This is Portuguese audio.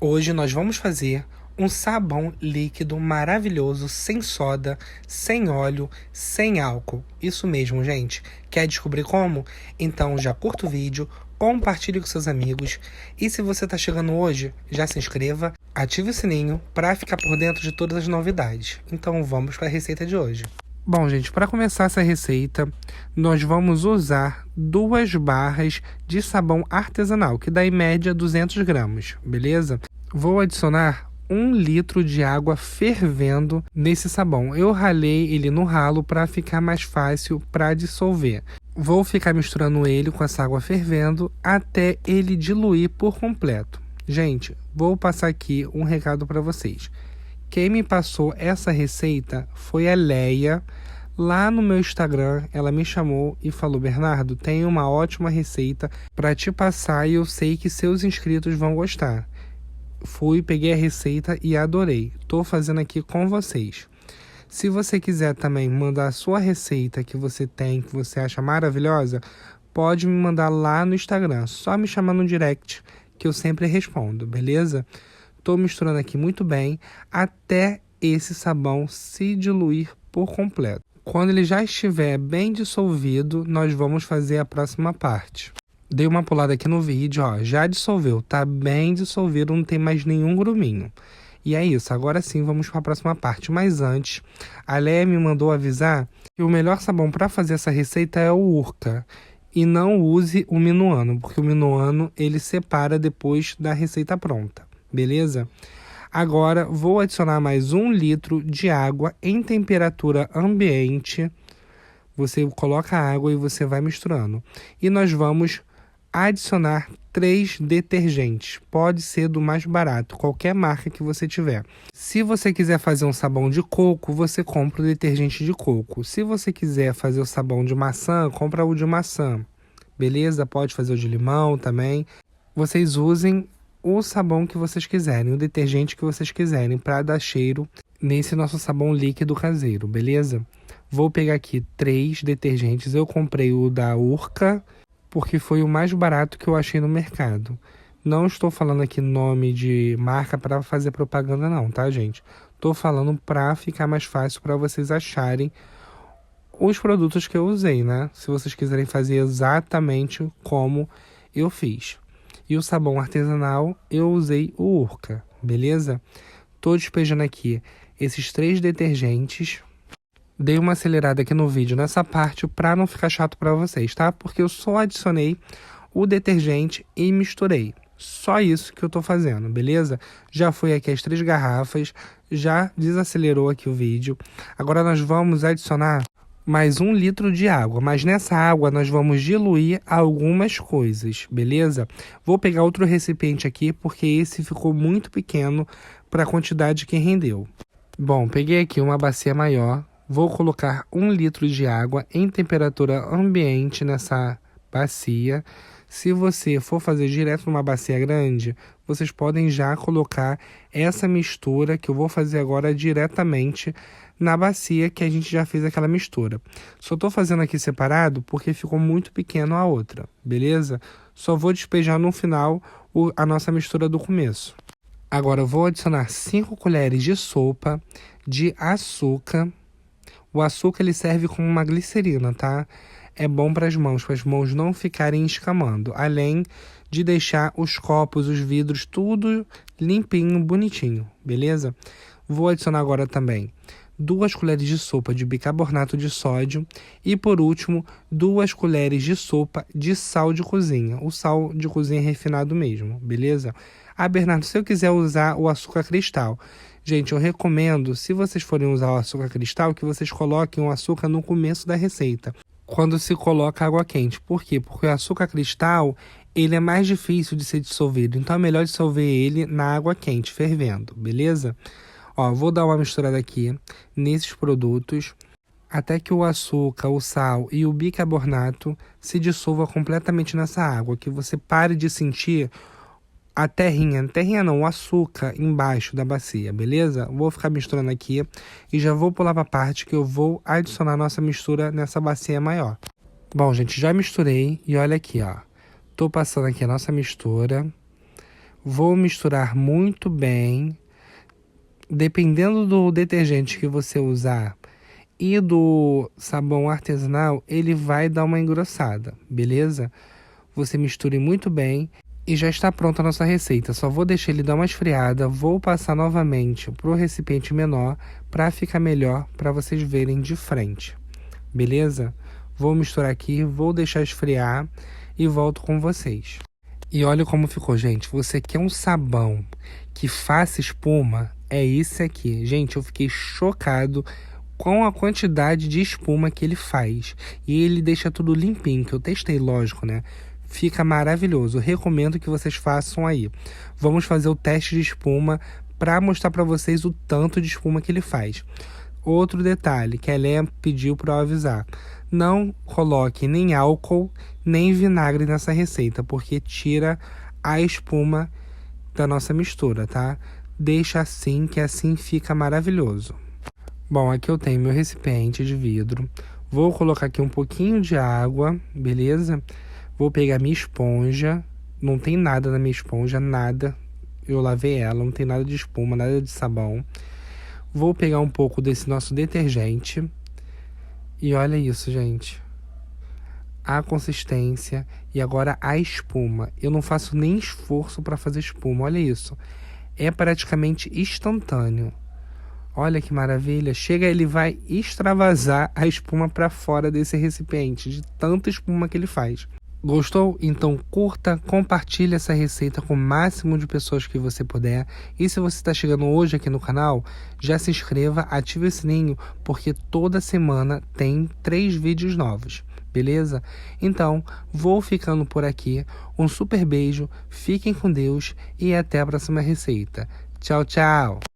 Hoje nós vamos fazer um sabão líquido maravilhoso, sem soda, sem óleo, sem álcool. Isso mesmo, gente. Quer descobrir como? Então já curta o vídeo, compartilhe com seus amigos e se você está chegando hoje, já se inscreva, ative o sininho para ficar por dentro de todas as novidades. Então vamos para a receita de hoje. Bom, gente, para começar essa receita, nós vamos usar 2 barras de sabão artesanal, que dá em média 200 gramas, beleza? Vou adicionar 1 litro de água fervendo nesse sabão. Eu ralei ele no ralo para ficar mais fácil para dissolver. Vou ficar misturando ele com essa água fervendo até ele diluir por completo. Gente, vou passar aqui um recado para vocês. Quem me passou essa receita foi a Leia. Lá no meu Instagram, ela me chamou e falou: Bernardo, tem uma ótima receita para te passar e eu sei que seus inscritos vão gostar. Fui, peguei a receita e adorei. Tô fazendo aqui com vocês. Se você quiser também mandar a sua receita que você tem, que você acha maravilhosa, pode me mandar lá no Instagram. Só me chamar no direct que eu sempre respondo, beleza? Tô misturando aqui muito bem até esse sabão se diluir por completo. Quando ele já estiver bem dissolvido, nós vamos fazer a próxima parte. Dei uma pulada aqui no vídeo, ó, já dissolveu, tá bem dissolvido, não tem mais nenhum gruminho. E é isso, agora sim vamos para a próxima parte. Mas antes, a Leia me mandou avisar que o melhor sabão para fazer essa receita é o Urca. E não use o Minuano, porque o Minuano ele separa depois da receita pronta. Beleza? Agora vou adicionar mais 1 litro de água em temperatura ambiente. Você coloca a água e você vai misturando. E nós vamos adicionar 3 detergentes. Pode ser do mais barato, qualquer marca que você tiver. Se você quiser fazer um sabão de coco, você compra o detergente de coco. Se você quiser fazer o sabão de maçã, compra o de maçã. Beleza? Pode fazer o de limão também. Vocês usem o sabão que vocês quiserem, o detergente que vocês quiserem para dar cheiro nesse nosso sabão líquido caseiro, beleza? Vou pegar aqui 3 detergentes. Eu comprei o da Urca porque foi o mais barato que eu achei no mercado. Não estou falando aqui nome de marca para fazer propaganda não, tá, gente? Estou falando para ficar mais fácil para vocês acharem os produtos que eu usei, né? Se vocês quiserem fazer exatamente como eu fiz. E o sabão artesanal eu usei o Urca, beleza? Tô despejando aqui esses 3 detergentes. Dei uma acelerada aqui no vídeo nessa parte para não ficar chato para vocês, tá? Porque eu só adicionei o detergente e misturei. Só isso que eu tô fazendo, beleza? Já foi aqui as 3 garrafas, já desacelerou aqui o vídeo. Agora nós vamos adicionar mais 1 litro de água, mas nessa água nós vamos diluir algumas coisas, beleza? Vou pegar outro recipiente aqui, porque esse ficou muito pequeno para a quantidade que rendeu. Bom, peguei aqui uma bacia maior, vou colocar 1 litro de água em temperatura ambiente nessa bacia. Se você for fazer direto numa bacia grande, vocês podem já colocar essa mistura que eu vou fazer agora diretamente na bacia que a gente já fez aquela mistura. Só estou fazendo aqui separado porque ficou muito pequeno a outra, beleza? Só vou despejar no final a nossa mistura do começo. Agora eu vou adicionar 5 colheres de sopa de açúcar. O açúcar ele serve como uma glicerina, tá? É bom para as mãos não ficarem escamando, além de deixar os copos, os vidros, tudo limpinho, bonitinho, beleza? Vou adicionar agora também 2 colheres de sopa de bicarbonato de sódio e, por último, 2 colheres de sopa de sal de cozinha. O sal de cozinha refinado mesmo, beleza? Ah, Bernardo, se eu quiser usar o açúcar cristal, gente, eu recomendo, se vocês forem usar o açúcar cristal, que vocês coloquem o açúcar no começo da receita, quando se coloca água quente. Por quê? Porque o açúcar cristal, ele é mais difícil de ser dissolvido, então é melhor dissolver ele na água quente, fervendo, beleza? Ó, vou dar uma misturada aqui nesses produtos até que o açúcar, o sal e o bicarbonato se dissolva completamente nessa água, que você pare de sentir a terrinha não, o açúcar embaixo da bacia, beleza? Vou ficar misturando aqui e já vou pular para a parte que eu vou adicionar nossa mistura nessa bacia maior. Bom, gente, já misturei e olha aqui, ó. Tô passando aqui a nossa mistura. Vou misturar muito bem. Dependendo do detergente que você usar e do sabão artesanal, ele vai dar uma engrossada, beleza? Você misture muito bem e já está pronta a nossa receita. Só vou deixar ele dar uma esfriada, vou passar novamente para o recipiente menor para ficar melhor para vocês verem de frente, beleza? Vou misturar aqui, vou deixar esfriar e volto com vocês. E olha como ficou, gente. Você quer um sabão que faça espuma? É esse aqui. Gente, eu fiquei chocado com a quantidade de espuma que ele faz. E ele deixa tudo limpinho, que eu testei, lógico, né? Fica maravilhoso. Eu recomendo que vocês façam aí. Vamos fazer o teste de espuma para mostrar para vocês o tanto de espuma que ele faz. Outro detalhe que a Helena pediu para eu avisar. Não coloque nem álcool, nem vinagre nessa receita, porque tira a espuma da nossa mistura, tá? Deixa assim, que assim fica maravilhoso. Bom, aqui eu tenho meu recipiente de vidro. Vou colocar aqui um pouquinho de água, beleza? Vou pegar minha esponja. Não tem nada na minha esponja, nada. Eu lavei ela, não tem nada de espuma, nada de sabão. Vou pegar um pouco desse nosso detergente. E olha isso, gente. A consistência e agora a espuma. Eu não faço nem esforço para fazer espuma, olha isso. É praticamente instantâneo. Olha que maravilha. Chega, ele vai extravasar a espuma para fora desse recipiente, de tanta espuma que ele faz. Gostou? Então curta, compartilhe essa receita com o máximo de pessoas que você puder. E se você está chegando hoje aqui no canal, já se inscreva, ative o sininho, porque toda semana tem 3 vídeos novos, beleza? Então, vou ficando por aqui. Um super beijo, fiquem com Deus e até a próxima receita. Tchau, tchau!